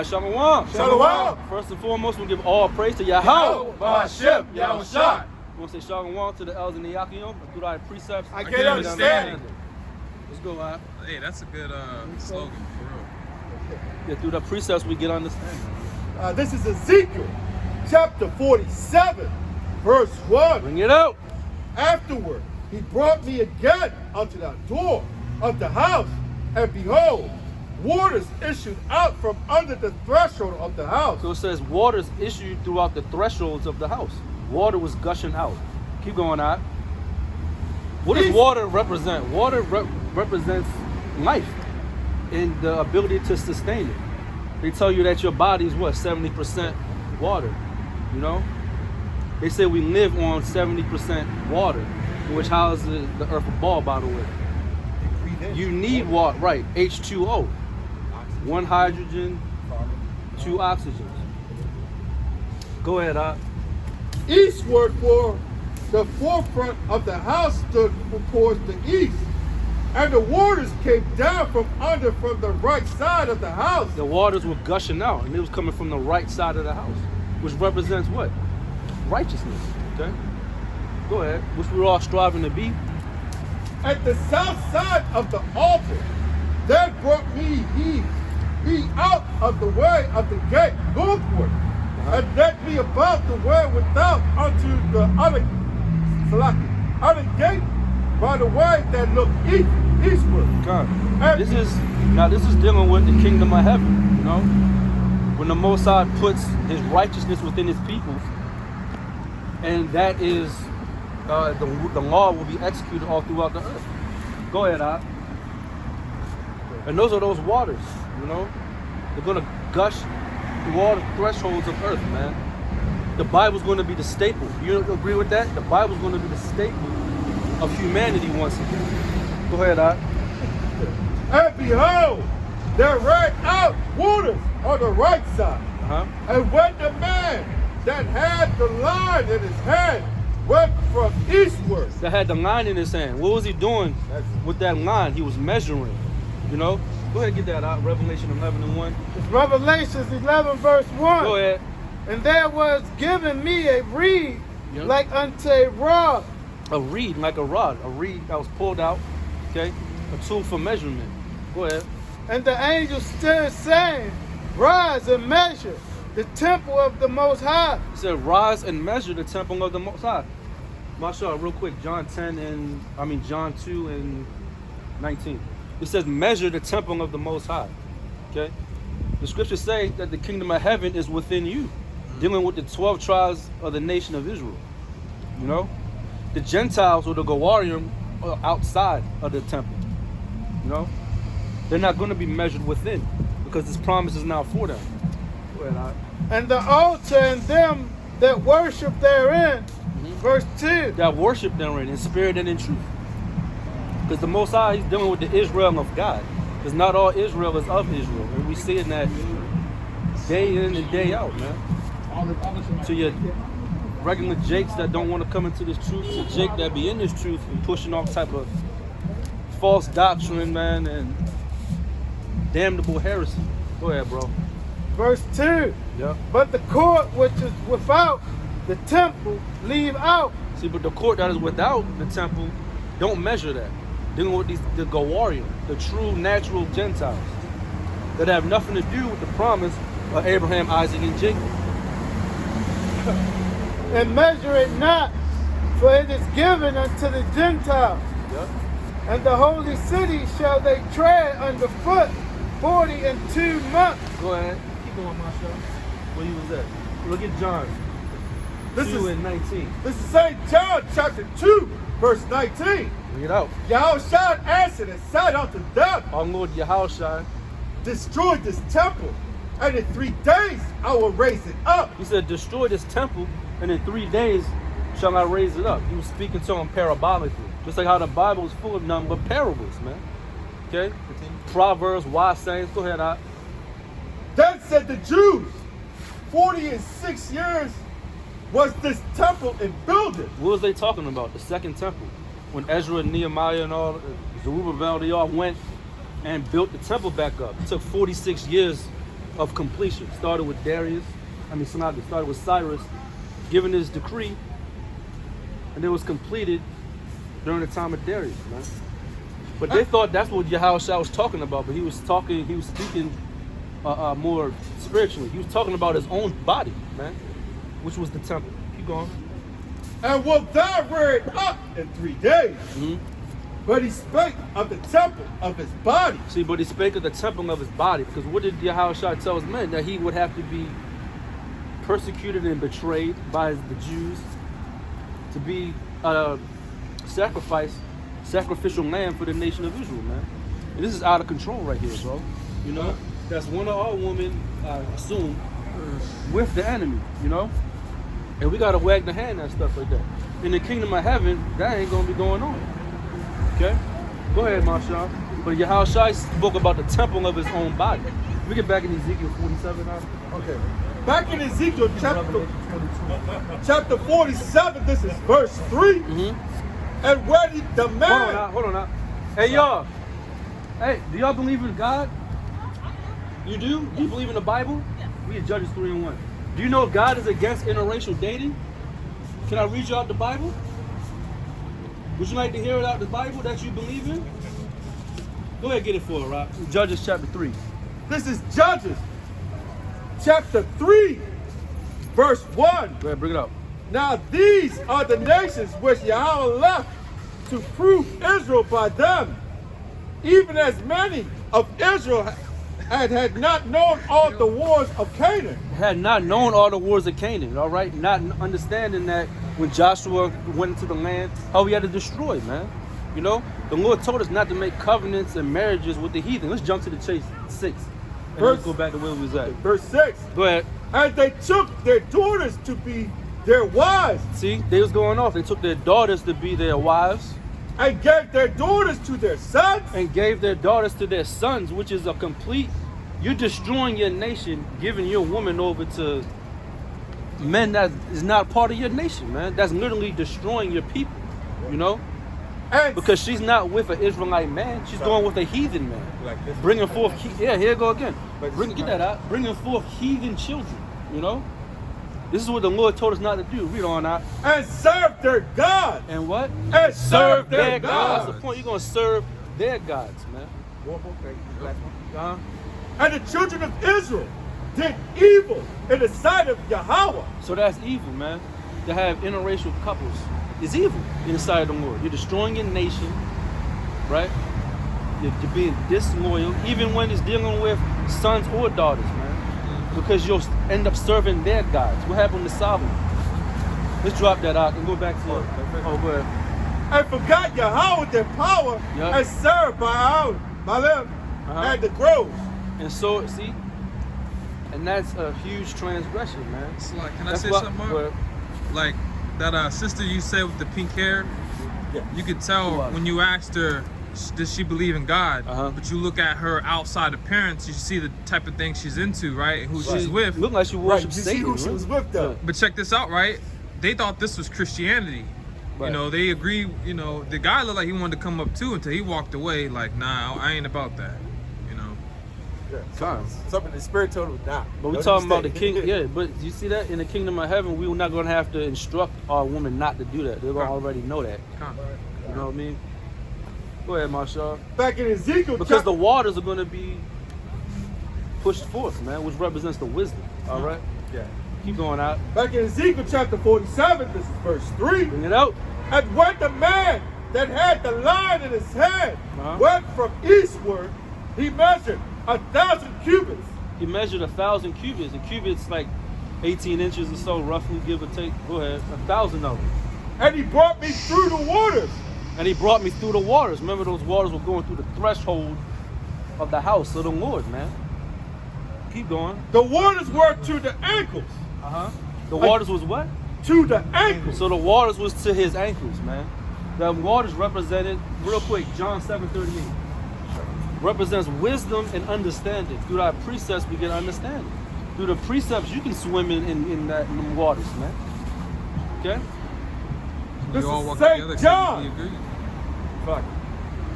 Shalom. Shalom. First and foremost, we give all praise to Yahweh. Ba'ashem, Yahushua. We want to say shalom to the elders in the Yakim, through our precepts. I get understanding. Let's go, man. Hey, that's a good slogan, for real. Yeah, through the precepts, we get understanding. This is Ezekiel, chapter 47, verse 1. Bring it out. Afterward, he brought me again unto the door of the house, and behold, waters issued out from under the threshold of the house. So it says waters issued throughout the thresholds of the house. Water was gushing out. Keep going out. What does water represent? Water represents life and the ability to sustain it. They tell you that your body is what, 70% water, you know? They say we live on 70% water, which houses the earth ball, by the way. You need water, right, H2O. One hydrogen, two oxygens. Go ahead, Eastward for the forefront of the house stood towards the east, and the waters came down from under from the right side of the house. The waters were gushing out, and it was coming from the right side of the house, which represents what? Righteousness, okay? Go ahead, which we're all striving to be. At the south side of the altar, there brought me out of the way of the gate northward, and led me about the way without unto the other gate by the way that looked eastward. God. This is dealing with the kingdom of heaven, you know? When the Most High puts his righteousness within his people, and that is the law will be executed all throughout the earth. Go ahead, And those are those waters, you know? They're gonna gush through all the thresholds of earth, man. The Bible's gonna be the staple. You agree with that? The Bible's gonna be the staple of humanity once again. Go ahead, And behold, there ran out waters on the right side. And when the man that had the line in his hand went from eastward. That had the line in his hand. What was he doing with that line? He was measuring, you know? Go ahead and get that out. Revelation 11:1. It's Revelations 11 verse 1. Go ahead. And there was given me a reed like unto a rod. A reed like a rod. A reed that was pulled out, okay? A tool for measurement. Go ahead. And the angel stood saying, rise and measure the temple of the Most High. He said, rise and measure the temple of the Most High. Mashallah, real quick, John 2 and 19. It says, measure the temple of the Most High. Okay? The scriptures say that the kingdom of heaven is within you, dealing with the 12 tribes of the nation of Israel. You know? The Gentiles or the Gawarium are outside of the temple. You know? They're not going to be measured within because this promise is now for them. Go ahead, and the altar and them that worship therein. Verse 2. That worship therein in spirit and in truth. Because the Most High, he's dealing with the Israel of God. Because not all Israel is of Israel. And we see in that day in and day out, man. To your regular Jakes that don't want to come into this truth, to Jake that be in this truth and pushing all type of false doctrine, man, and damnable heresy. Go ahead, bro. Verse 2. Yeah. But the court which is without the temple leave out. See, but the court that is without the temple, don't measure that. Dealing with the Gawarium, the true natural Gentiles that have nothing to do with the promise of Abraham, Isaac, and Jacob. And measure it not, for it is given unto the Gentiles. Yep. And the holy city shall they tread underfoot 42 months. Go ahead. Keep going, Marshall. Where you was at? Look at John. This 2 is and 19. This is St. John chapter 2, verse 19. Bring it out. Yahushua answered and said unto them, Our Lord Yahushua, destroy this temple, and in 3 days I will raise it up. he said, destroy this temple, and in 3 days shall I raise it up. He was speaking to him parabolically. Just like how the Bible is full of nothing but parables, man. Okay? Proverbs, wise sayings. Go ahead, Out. Then said the Jews, 46 years was this temple in building. What was they talking about? The second temple. When Ezra and Nehemiah and all, Zerubbabel, they all went and built the temple back up. It took 46 years of completion. Started with Darius. Started with Cyrus giving his decree, and it was completed during the time of Darius, man. But they thought that's what Yahushua was talking about, but he was speaking more spiritually. He was talking about his own body, man, which was the temple. Keep going. And wilt thou rear it up in 3 days? Mm-hmm. But he spake of the temple of his body. See, but he spake of the temple of his body, because what did Yahushua tell his men? That he would have to be persecuted and betrayed by the Jews to be sacrificial lamb for the nation of Israel, man. And this is out of control right here, bro. You know, that's one of our women, I assume, with the enemy, you know? And we gotta wag the hand and stuff like that. In the kingdom of heaven, that ain't gonna be going on. Okay? Go ahead, Marshall. But Yahushua spoke about the temple of his own body. We get back in Ezekiel 47 now. Okay. Back in Ezekiel chapter 47, this is verse 3. Mm-hmm. And where the man... Hold on now. Hey, y'all. Hey, do y'all believe in God? You do? Do you believe in the Bible? We in Judges 3:1. Do you know God is against interracial dating? Can I read you out the Bible? Would you like to hear it out the Bible that you believe in? Go ahead, get it for it, Rob. Judges chapter 3. This is Judges chapter 3, verse 1. Go ahead, bring it up. Now these are the nations which Yahweh left to prove Israel by them, even as many of Israel had not known all the wars of Canaan. Had not known all the wars of Canaan, all right? Not understanding that when Joshua went into the land, how he had to destroy, man. You know, the Lord told us not to make covenants and marriages with the heathen. Let's jump to the chase, 6. And let's go back to where we was at. Verse 6. Go ahead. And they took their daughters to be their wives. See, they was going off. They took their daughters to be their wives. And gave their daughters to their sons. And gave their daughters to their sons, which is a complete... You're destroying your nation, giving your woman over to men that is not part of your nation, man. That's literally destroying your people, you know? And because she's not with an Israelite man. She's going with a heathen man. Like this. Bringing forth... here you go again. Get that out. Bringing forth heathen children, you know? This is what the Lord told us not to do. Read on out. And serve their God. And what? And serve their gods. That's the point. You're going to serve their gods, man. Uh-huh. And the children of Israel did evil in the sight of Yahweh. So that's evil, man. To have interracial couples is evil in the sight of the Lord. You're destroying your nation, right? You're being disloyal, even when it's dealing with sons or daughters, man. Because you'll end up serving their gods. What happened to Solomon? Let's drop that out and go back to go ahead. And forgot Yahweh their power and served by them and the groves. And so, see, and that's a huge transgression, man. So, like, can I say something, Mark? Like, that sister you said with the pink hair, you could tell when you asked her, does she believe in God? But you look at her outside appearance, you see the type of thing she's into, right? And who she's with. Look like she worships Satan. Satan. Who she was with, though. But check this out, right? They thought this was Christianity. Right. You know, they agree, you know, the guy looked like he wanted to come up too until he walked away like, nah, I ain't about that. Something the spirit told him not. But we're talking about the king. But you see that in the kingdom of heaven, we're not going to have to instruct our women not to do that. They're going to already know that. You know what I mean? Go ahead, Marshall. Back in Ezekiel, because the waters are going to be pushed forth, man, which represents the wisdom. All right. Yeah. Keep going out. Back in Ezekiel chapter 47, this is verse 3. Bring it out. And when the man that had the line in his hand went from eastward, he measured 1,000 cubits. He measured 1,000 cubits. A cubit's like 18 inches or so, roughly, give or take. Go ahead. 1,000 of them. And he brought me through the waters. And he brought me through the waters. Remember, those waters were going through the threshold of the house of the Lord, man. Keep going. The waters were to the ankles. The waters was what? To the ankles. So the waters was to his ankles, man. The waters represented, real quick, John 7:38. Represents wisdom and understanding. Through our precepts, we get understanding. Through the precepts, you can swim in them waters, man. Okay? This is St. John.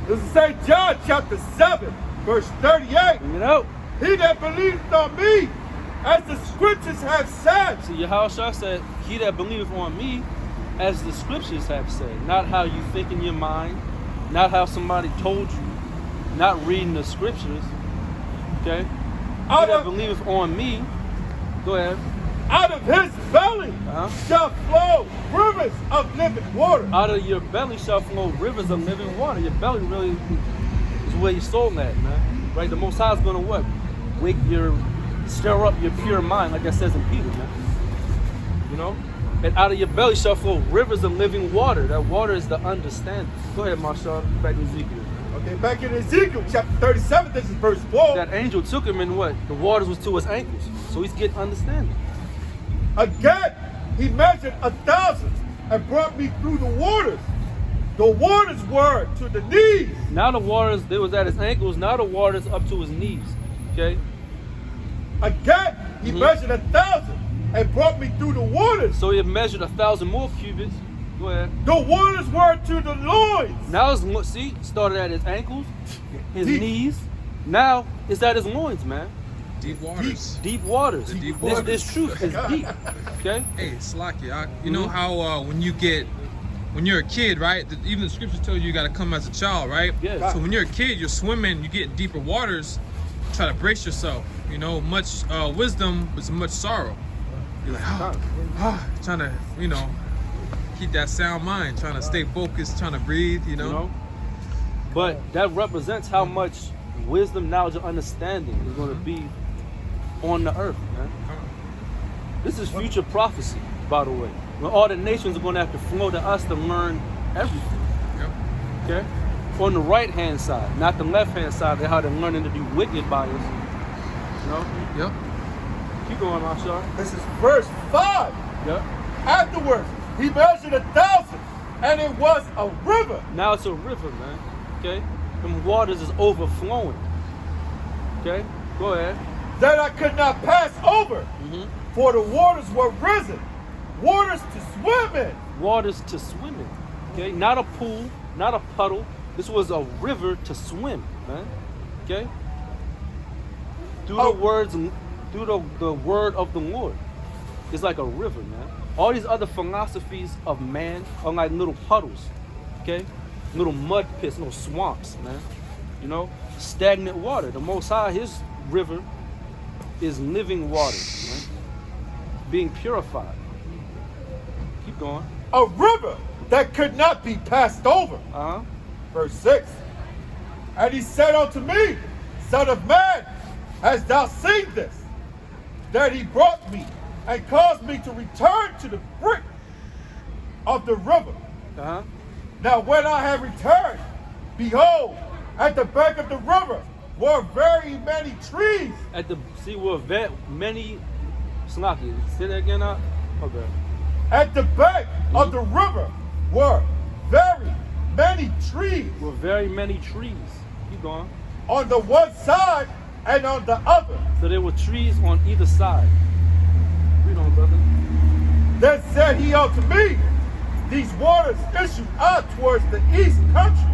This is St. John chapter 7, verse 38. Bring it out. he that believeth on me, as the scriptures have said. See, Yahushua said, he that believeth on me, as the scriptures have said. Not how you think in your mind, not how somebody told you, not reading the scriptures. Okay? He that believeth on me, go ahead. Out of his belly shall flow rivers of living water. Out of your belly shall flow rivers of living water. Your belly really is where your soul at, man. Right? The Most High is going to what? Stir up your pure mind, like that says in Peter, man. You know? And out of your belly shall flow rivers of living water. That water is the understanding. Go ahead, Marshall. Back to Ezekiel. Okay, back in Ezekiel chapter 37, this is verse 4. That angel took him in what? The waters was to his ankles. So he's getting understanding. Again, he measured 1,000 and brought me through the waters. The waters were to the knees. Now the waters, they was at his ankles. Now the waters up to his knees. Okay? Again, he measured 1,000 and brought me through the waters. So he measured 1,000 more cubits. Go ahead. The waters were to the loins. Now it's, see, started at his ankles, his knees. Now it's at his loins, man. Deep waters. Deep waters. The deep waters. This truth is deep. Okay? Hey, Slakia, you know how when you're a kid, right? Even the scriptures tell you got to come as a child, right? Yeah. So when you're a kid, you're swimming, you get in deeper waters, try to brace yourself. You know, much wisdom is much sorrow. You're like, trying to, you know, keep that sound mind, trying to stay focused, trying to breathe, you know? But that represents how much wisdom, knowledge, and understanding is going to be on the earth, man. This is future prophecy, by the way. When all the nations are going to have to flow to us to learn everything. Okay? On the right-hand side, not the left-hand side, they're how they're learning to do wicked by us. You know? Keep going, Marshall. This is verse 5. Afterwards, he measured 1,000, and it was a river. Now it's a river, man. Okay? And waters is overflowing. Okay? Go ahead. That I could not pass over, for the waters were risen. Waters to swim in. Waters to swim in. Okay? Not a pool, not a puddle. This was a river to swim, man. Okay? Through the words, through the word of the Lord. It's like a river, man. All these other philosophies of man are like little puddles, okay? Little mud pits, little swamps, man. You know, stagnant water. The Most High, his river is living water, man. Being purified. Keep going. A river that could not be passed over. Verse 6. And he said unto me, Son of man, hast thou seen this? That he brought me and caused me to return to the brink of the river. Now when I have returned, behold, at the bank of the river were very many trees. Were many. Slaki, say that again now? Okay. At the bank of the river were very many trees. Were very many trees. Keep going. On the one side and on the other. So there were trees on either side. Read on, brother. Then said he unto me, these waters issue out towards the east country,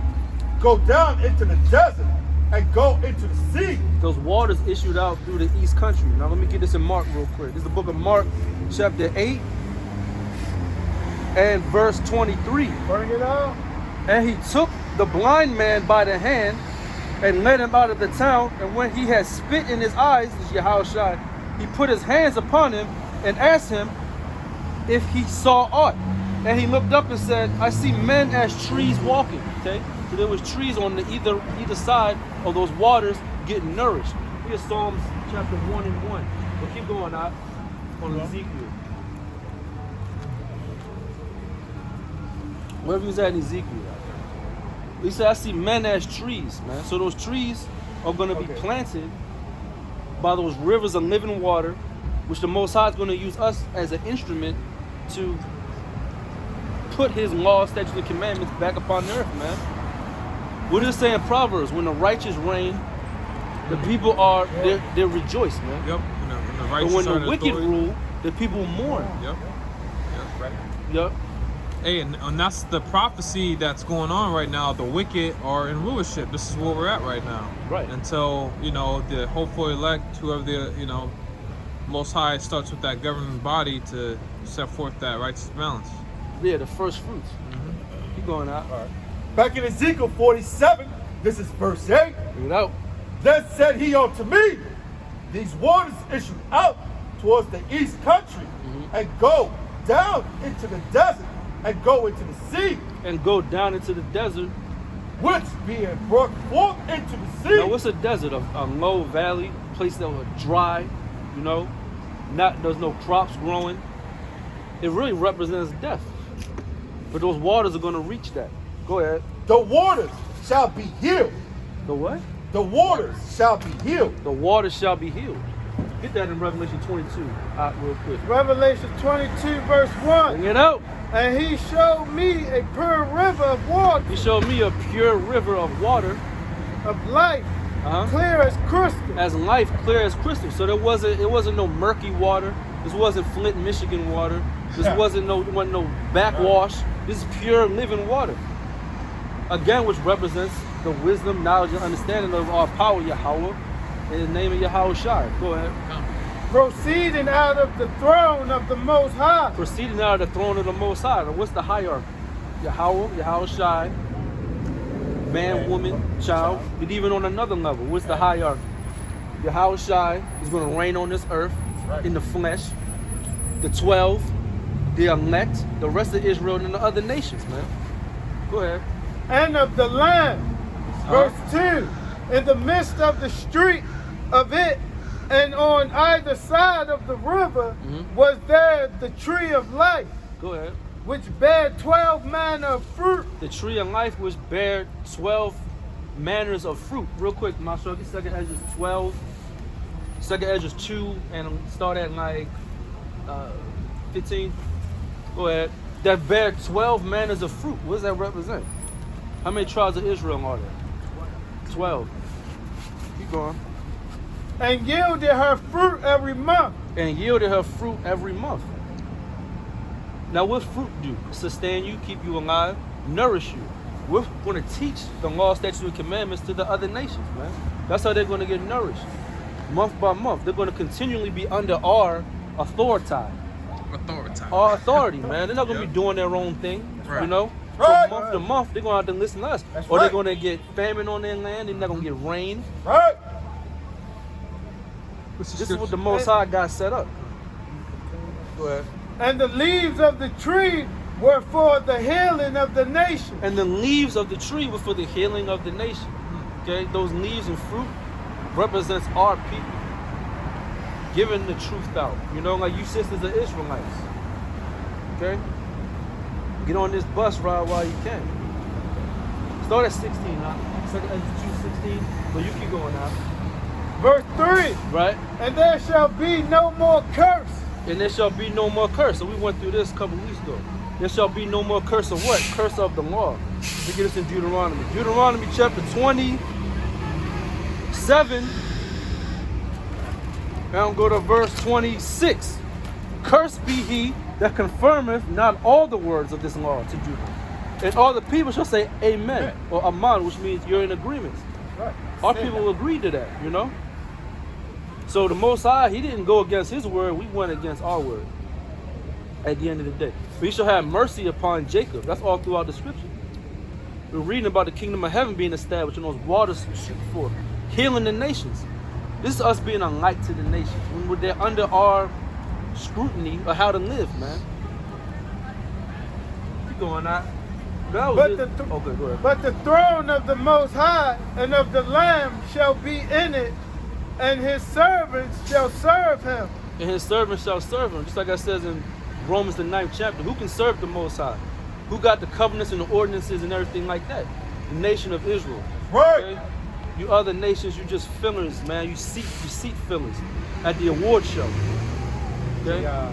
go down into the desert, and go into the sea. Those waters issued out through the east country. Now let me get this in Mark real quick. This is the book of Mark, chapter 8, and verse 23. Bring it out. And he took the blind man by the hand and led him out of the town. And when he had spit in his eyes, this is Yahushua, he put his hands upon him and asked him if he saw aught. And he looked up and said, I see men as trees walking. Okay? So there was trees on the either side of those waters getting nourished. Here's Psalms chapter 1 and 1. But keep going out on Ezekiel. Wherever he was at in Ezekiel. He said, I see men as trees, man. So those trees are going to be planted by those rivers of living water, which the Most High is going to use us as an instrument to put his laws, statutes, and commandments back upon the earth, man. What does it say in Proverbs? When the righteous reign, the people are, they rejoice, man. Yep. But when the wicked rule, the people mourn. Yep. Yep. Hey, and that's the prophecy that's going on right now. The wicked are in rulership. This is where we're at right now. Right. Until, the hopeful elect, whoever the, Most High starts with that governing body to set forth that righteous balance. Yeah, the first fruits. Keep going out. All right. Back in Ezekiel 47, this is verse 8. Bring it out. Then said he unto me, these waters issue out towards the east country and go down into the desert and go into the sea, And go down into the desert. which being brought forth into the sea. Now, what's a desert? A low valley, place that was dry, there's no crops growing. It really represents death. But those waters are going to reach that. Go ahead. The waters shall be healed. The what? The waters shall be healed. The waters shall be healed. Get that in Revelation 22 real quick. Revelation 22, verse 1. Bring it out. And he showed me a pure river of water, He showed me a pure river of water, of life, clear as crystal. as life, clear as crystal. So it wasn't no murky water. This wasn't Flint, Michigan water. This wasn't no backwash. This is pure living water. Again, which represents the wisdom, knowledge, and understanding of our power, Yahweh, in the name of Yahweh Shai. Go ahead. Proceeding out of the throne of the Most High. Proceeding out of the throne of the Most High. Now, what's the hierarchy? Yahweh Shai, man, woman, child. But even on another level, what's the hierarchy? Yahweh Shai is going to reign on this earth in the flesh. The 12, the elect, the rest of Israel, and the other nations, man. Go ahead. And of the Lamb. Verse 2. In the midst of the street of it, and on either side of the river, was there the tree of life, Go ahead. which bare 12 manner of fruit. The tree of life which bare 12 manners of fruit. Real quick, Marshall, get second Ezra's 12. Second Ezra's 2, and start at 15. Go ahead. That bear 12 manners of fruit. What does that represent? How many tribes of Israel are there? 12. Keep going. And yielded her fruit every month. And yielded her fruit every month. Now, what fruit do? Sustain you, keep you alive, nourish you. We're going to teach the law, statutes, and commandments to the other nations, man. That's how they're going to get nourished. Month by month. They're going to continually be under our authority. Our authority, man. They're not going to be doing their own thing, Right. So month to month, they're going to have to listen to us. That's or right. they're going to get famine on their land. They're not going to get rain. Right? This is what the Most High got set up. Go ahead. And the leaves of the tree were for the healing of the nation. And the leaves of the tree were for the healing of the nation. Okay, those leaves and fruit represents our people, giving the truth out. Like you sisters are Israelites. Okay, get on this bus ride while you can. Start at 16, huh? Second Ezra 2:16. But you keep going now. Verse 3. Right. And there shall be no more curse. And there shall be no more curse. So we went through this a couple weeks ago. There shall be no more curse of what? Curse of the law. We get this in Deuteronomy. Deuteronomy chapter 27. Now go to verse 26. Cursed be he that confirmeth not all the words of this law to do them. And all the people shall say amen, or aman, which means you're in agreement. Right. Our people agreed to that, So the Most High, he didn't go against his word, we went against our word at the end of the day. But he shall have mercy upon Jacob. That's all throughout the scripture. We're reading about the kingdom of heaven being established and those waters shoot forth, healing the nations. This is us being a light to the nations when they're under our scrutiny of how to live, man. Keep going out. Okay, go ahead. But the throne of the Most High and of the Lamb shall be in it, and his servants shall serve him. And his servants shall serve him. Just like it says in Romans the 9th chapter. Who can serve the Most High? Who got the covenants and the ordinances and everything like that? The nation of Israel. Right. Okay? You other nations, you just fillers, man. You seat fillers at the award show. Okay? Huh?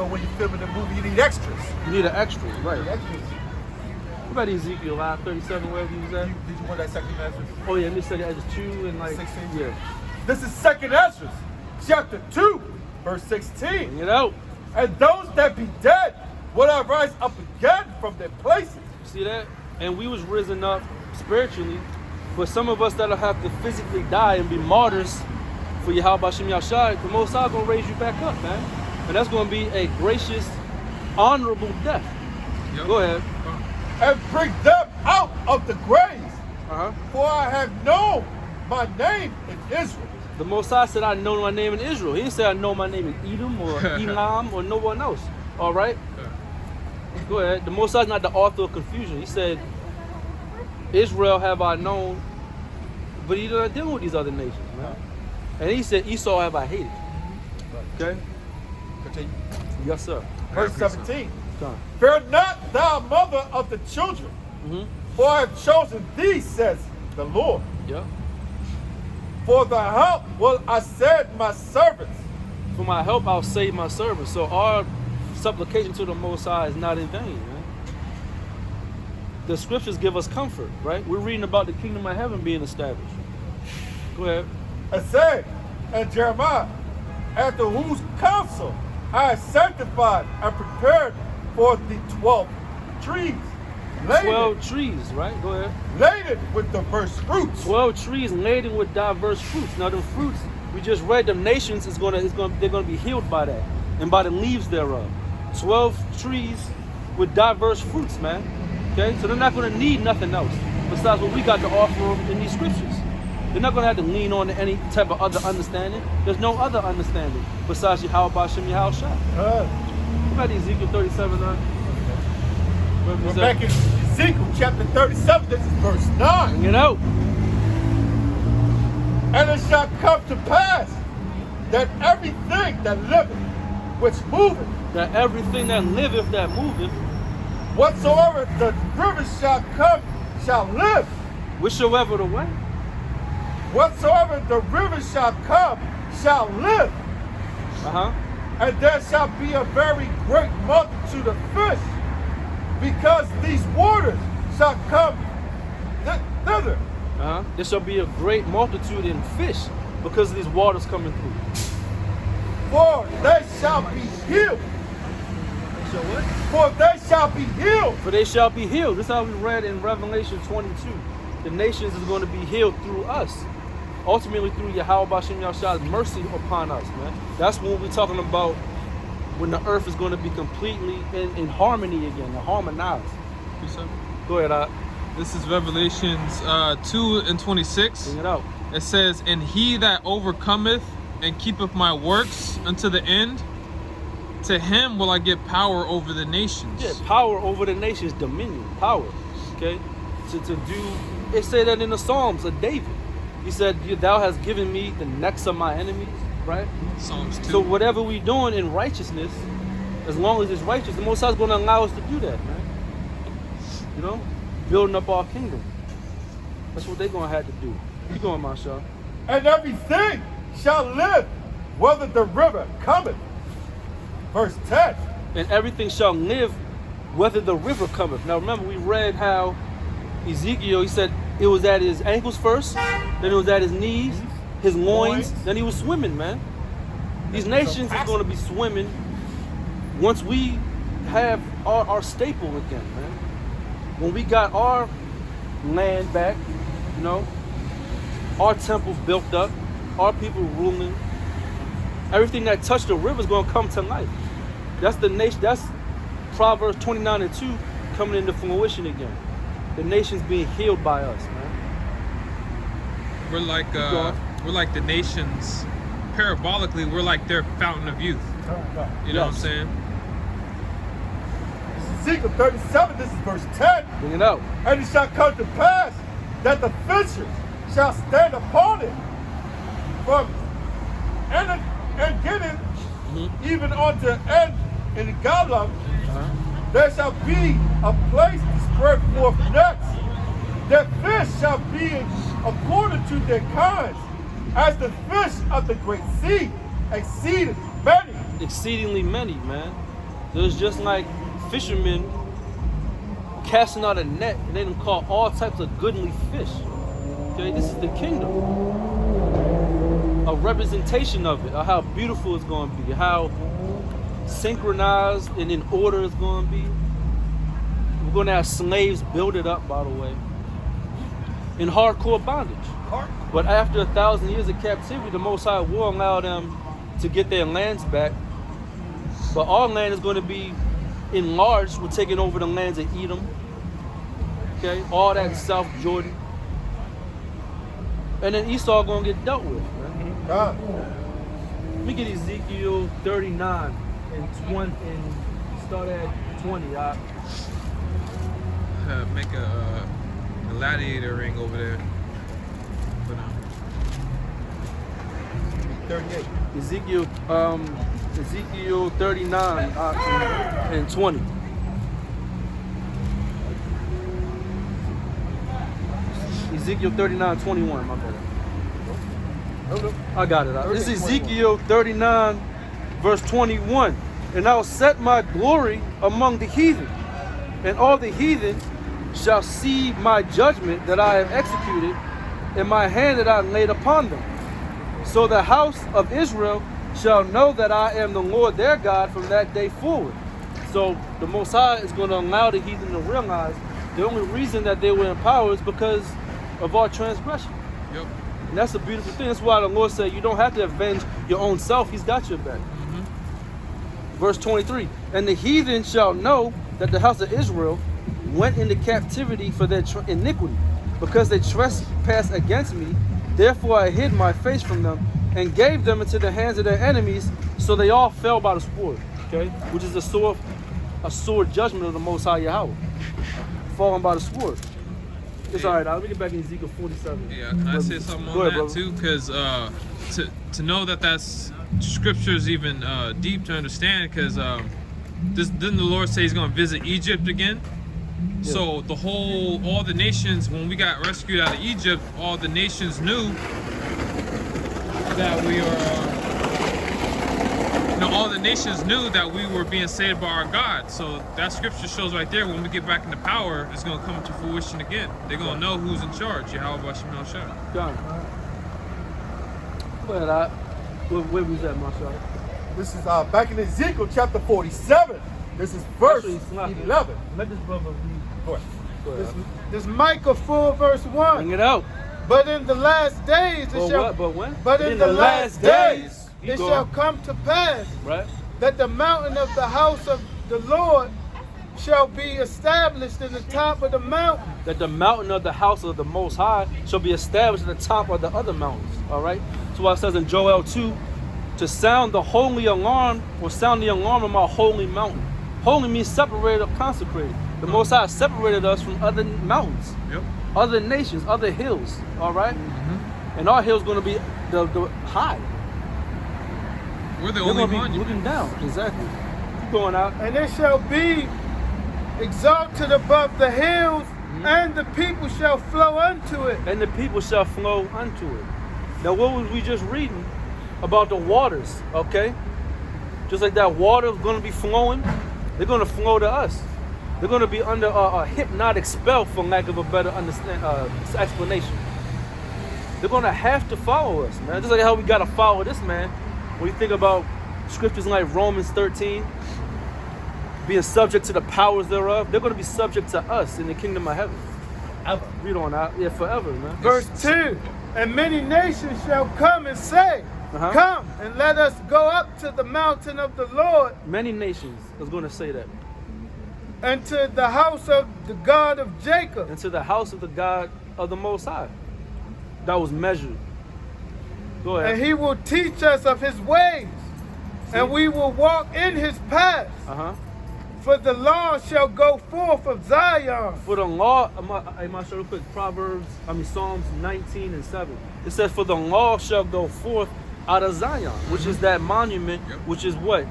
When you film in a movie, you need extras. You need an extra, right? Extras. What about Ezekiel 37, wherever he was at? Did you want that second Ezra? Oh yeah, and they said it as 2 and 16? Yeah. This is second Ezra, chapter 2, verse 16. Bring it out. And those that be dead will I rise up again from their places. See that? And we was risen up spiritually, but some of us that'll have to physically die and be martyrs for Yahweh Shem Yahshai, the Most High gonna raise you back up, man. And that's gonna be a gracious, honorable death. Yep. Go ahead. And bring them out of the graves. Uh-huh. For I have known my name in Israel. The Most High said, I know my name in Israel. He didn't say I know my name in Edom or Elam or no one else. All right? Go ahead. The Most High is not the author of confusion. He said, Israel have I known, but he doesn't deal with these other nations, man. And he said, Esau have I hated. Okay? Continue. Yes, sir. Verse 17. Come. Fear not thou mother of the children, for I have chosen thee, says the Lord. Yeah. For the help will I send my servants. For my help, I'll save my servants. So our supplication to the Most High is not in vain, man. The scriptures give us comfort, right? We're reading about the kingdom of heaven being established. Go ahead. And said, and Jeremiah, after whose counsel I have sanctified and prepared for the 12 trees. 12 trees, right? Go ahead. Laden with diverse fruits. 12 trees laden with diverse fruits. Now, the fruits we just read, the nations they're gonna be healed by that and by the leaves thereof. 12 trees with diverse fruits, man. Okay, so they're not gonna need nothing else besides what we got to offer them in these scriptures. They're not gonna have to lean on to any type of other understanding. There's no other understanding besides Yahweh Shem Yahushua. Look at Ezekiel 37, We're back in Ezekiel chapter 37, this is verse 9. Bring it out. And it shall come to pass that everything that liveth, which moveth, That everything that liveth, that moveth, whatsoever the rivers shall come, shall live. whichsoever the way. Whatsoever the rivers shall come, shall live. Uh-huh. And there shall be a very great multitude of fish, because these waters shall come thither. Uh-huh. There shall be a great multitude in fish because of these waters coming through. For they shall be healed. So what? For they shall be healed. For they shall be healed. This is how we read in Revelation 22. The nations is going to be healed through us. Ultimately through Yahweh Shem Yahshua's mercy upon us, man. That's when we're talking about when the earth is going to be completely in harmony again, and harmonized. Go ahead, This is Revelations 2:26. Bring it out. It says, and he that overcometh and keepeth my works unto the end, to him will I give power over the nations. Yeah, power over the nations, dominion, power. Okay? To do, it said that in the Psalms of David. He said, thou hast given me the necks of my enemies, right? Psalms 2. So whatever we doing in righteousness, as long as it's righteous, the Most High is going to allow us to do that, man. You know? Building up our kingdom. That's what they're going to have to do. Keep going, Masha. And everything shall live, whether the river cometh. Verse 10. And everything shall live, whether the river cometh. Now remember, we read how Ezekiel, he said it was at his ankles first, then it was at his knees, his loins, then he was swimming, man. These nations is going to be swimming once we have our staple again, man. When we got our land back, you know, our temples built up, our people ruling, everything that touched the river is going to come to life. That's the nation. That's Proverbs 29:2 coming into fruition again. The nation's being healed by us, man. We're like the nations. Parabolically, we're like their fountain of youth. You know what I'm saying? Ezekiel 37, this is verse 10. Bring it out. And it shall come to pass that the fishers shall stand upon it from and get it even unto end in the Galam. There shall be a place to spread forth nets. Their fish shall be according to their kinds, as the fish of the great sea, exceeding many. Exceedingly many, man. There's just like fishermen casting out a net and they can caught all types of goodly fish. Okay, this is the kingdom. A representation of it, of how beautiful it's going to be, how synchronized and in order it's going to be. We're going to have slaves build it up, by the way, in hardcore bondage. But after 1,000 years of captivity, the Most High will allow them to get their lands back. But our land is going to be enlarged. We're taking over the lands of Edom. Okay, all that South Jordan. And then Esau going to get dealt with. Man. Let me get Ezekiel 39 and 20 and start at 20. Make a gladiator ring over there. But, 38. Ezekiel 39 and 20. Ezekiel 39, 21, my bad. I got it. This is Ezekiel 39, verse 21. And I'll set my glory among the heathen, and all the heathen shall see my judgment that I have executed, and my hand that I have laid upon them. So the house of Israel shall know that I am the Lord their God from that day forward. So the Most High is going to allow the heathen to realize the only reason that they were in power is because of our transgression. Yep. And that's a beautiful thing. That's why the Lord said you don't have to avenge your own self. He's got your back. Verse 23, and the heathen shall know that the house of Israel went into captivity for their iniquity, because they trespassed against me. Therefore I hid my face from them and gave them into the hands of their enemies, so they all fell by the sword. Okay, which is a sword judgment of the Most High Yahweh, falling by the sword. It's all right. Let me get back in Ezekiel 47. Yeah, can I say something on that too? Because to know that that's scripture's even deep to understand, because didn't the Lord say He's going to visit Egypt again? Yeah. So all the nations, when we got rescued out of Egypt, all the nations knew that we are. All the nations knew that we were being saved by our God. So that scripture shows right there, when we get back into power, it's going to come to fruition again. They're going to know who's in charge. Yahweh Bashem El Shai. Done. Well, where was that, Marshall? This is back in Ezekiel chapter 47. This is verse 11. Let this brother read. Go ahead. This Micah 4 verse 1. Bring it out. But in the last days it shall. But when? But in the last days it going. shall come to pass, right, that the mountain of the house of the Lord shall be established in the top of the mountain. That the mountain of the house of the Most High shall be established at the top of the other mountains. All right. So what it says in Joel 2, to sound the holy alarm, or sound the alarm of my holy mountain. Holy means separated or consecrated. The Most High separated us from other mountains, other nations, other hills. All right. And our hill's going to be the high. We're the They're only gonna one. be looking down. Exactly. Keep going out. And it shall be exalted above the hills, and the people shall flow unto it. And the people shall flow unto it. Now, what was we just reading about the waters? Okay, just like that water is going to be flowing, they're going to flow to us. They're going to be under a hypnotic spell, for lack of a better explanation. They're going to have to follow us, man. Just like how we got to follow this man. When you think about scriptures like Romans 13, being subject to the powers thereof, they're going to be subject to us in the kingdom of heaven. Ever. Read on out. Yeah, forever, man. Verse 2, and many nations shall come and say, come and let us go up to the mountain of the Lord. Many nations is going to say that. And to the house of the God of Jacob. And to the house of the God of the Most High. That was measured. Go ahead. And He will teach us of His ways, and we will walk in His paths. For the law shall go forth of Zion. For the law, I'm going to show real quick, Psalms 19 and 7. It says, for the law shall go forth out of Zion, which is that monument, which is what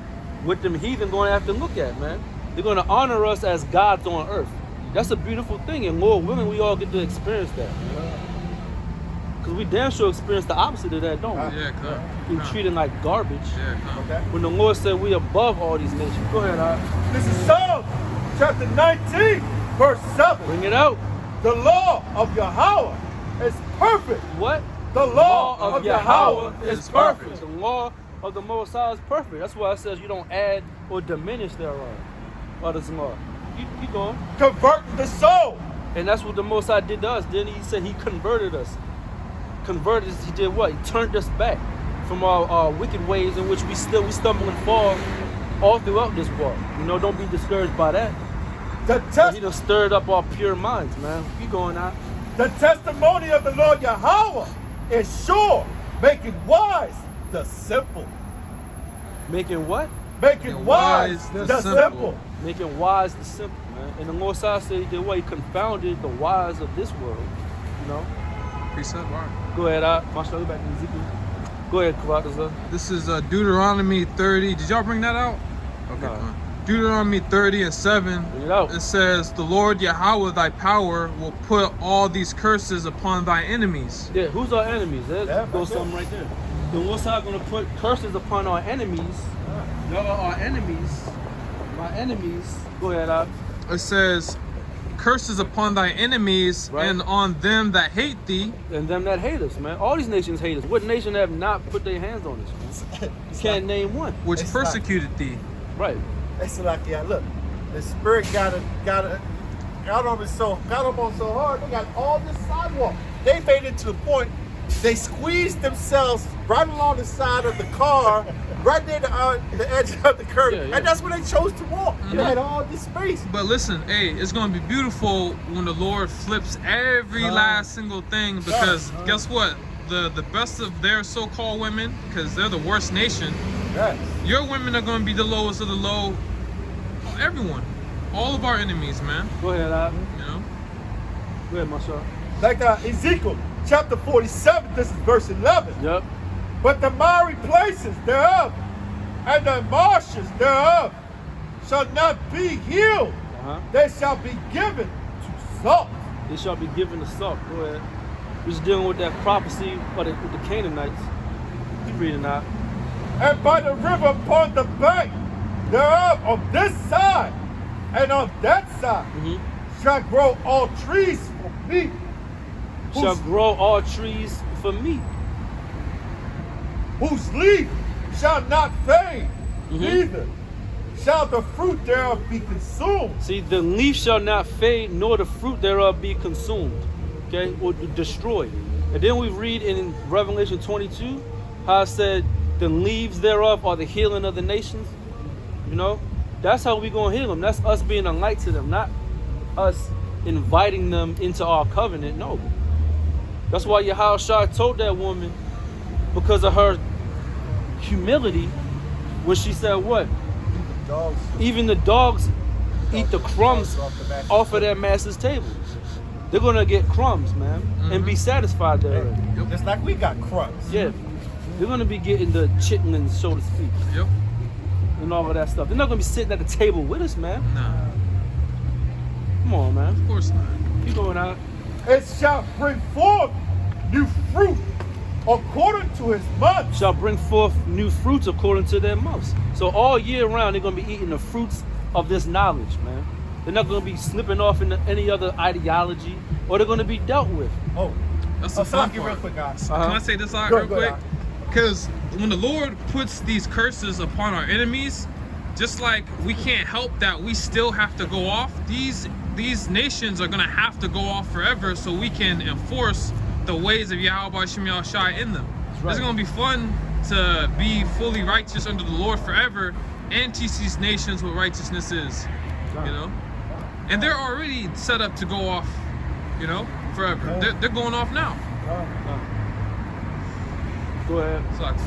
them heathen going to have to look at, man. They're going to honor us as gods on earth. That's a beautiful thing, and Lord willing, we all get to experience that. Because we damn sure experience the opposite of that, don't we? Yeah, come. We're treated like garbage. Yeah, come. When the Lord said we above all these nations. Go ahead, This is Psalm chapter 19, verse 7. Bring it out. The law of Yahweh is perfect. What? The law of Yahweh is perfect. The law of the Most High is perfect. That's why it says you don't add or diminish thereof. Of the law. Keep going. Converting the soul. And that's what the Most High did to us. Then he said he converted us. Converted us, he did what? He turned us back from our wicked ways in which we stumble and fall all throughout this walk. You know, don't be discouraged by that. He done stirred up our pure minds, man. Keep going out. The testimony of the Lord Yahweh is sure, making wise the simple. Making what? Making wise the simple. Making wise the simple, man. And the Most High said he did what? He confounded the wise of this world. You know? Precept, right? Go ahead, Marshall, go back to Ezekiel. Go ahead, Kavakaza. This is Deuteronomy 30. Did y'all bring that out? Okay, No. fine. Deuteronomy 30 and 7. Bring it out. It says, the Lord Yahweh thy power will put all these curses upon thy enemies. Yeah, who's our enemies? There Yeah, goes right something right there. The Most High gonna put curses upon our enemies. Y'all are our enemies. My enemies. Go ahead, Al. It says, curses upon thy enemies, Right. and on them that hate thee. And them that hate us, man. All these nations hate us. What nation have not put their hands on us, man? You can't name one. Which It's persecuted thee. Right. It's like, yeah, look, the spirit got on me so hard. They got all this sidewalk. They made it to the point they squeezed themselves right along the side of the car, right near the edge of the curb, Yeah, yeah. and that's where they chose to walk. They had all this space. But listen, hey, it's gonna be beautiful when the Lord flips every last single thing, because guess what? The best of their so-called women, because they're the worst nation, Yes. your women are gonna be the lowest of the low. Everyone. All of our enemies, man. Go ahead, Al. You know? Go ahead, Marshall. Like Ezekiel chapter 47, this is verse 11. Yep. But the miry places thereof and the marshes thereof shall not be healed. Uh-huh. They shall be given to salt. They shall be given the salt. Go ahead. We're just dealing with that prophecy with the Canaanites. Keep reading that. And by the river upon the bank thereof on this side and on that side shall grow all trees for meat. Shall grow all trees for meat. Whose leaf shall not fade, neither shall the fruit thereof be consumed. See, the leaf shall not fade, nor the fruit thereof be consumed. Okay? Or destroyed. And then we read in Revelation 22 how it said the leaves thereof are the healing of the nations. You know? That's how we gonna heal them. That's us being a light to them, not us inviting them into our covenant. No. That's why Yahushua told that woman, because of her humility, when she said what? Even the dogs eat the crumbs off of their master's table. They're gonna get crumbs, man, and be satisfied there. Just like we got crumbs. Yeah, they're gonna be getting the chitlins, so to speak, Yep. and all of that stuff. They're not gonna be sitting at the table with us, man. Nah. Come on, man. Of course not. Keep going out. It shall bring forth new fruit according to his months. Shall bring forth new fruits according to their months. So all year round, they're gonna be eating the fruits of this knowledge, man. They're not gonna be slipping off into any other ideology, or they're gonna be dealt with. Oh, That's the fun Salaki, real part. quick, guys. Can I say this out Go real ahead, quick? Because when the Lord puts these curses upon our enemies, just like we can't help that we still have to go off, these nations are gonna have to go off forever so we can enforce the ways of Yahweh Shem Shai in them. right. It's gonna be fun to be fully righteous under the Lord forever and teach these nations what righteousness is. You know? And they're already set up to go off, you know, forever. They're going off now. Go ahead. Sucks.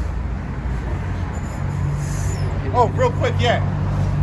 Oh, real quick, yeah.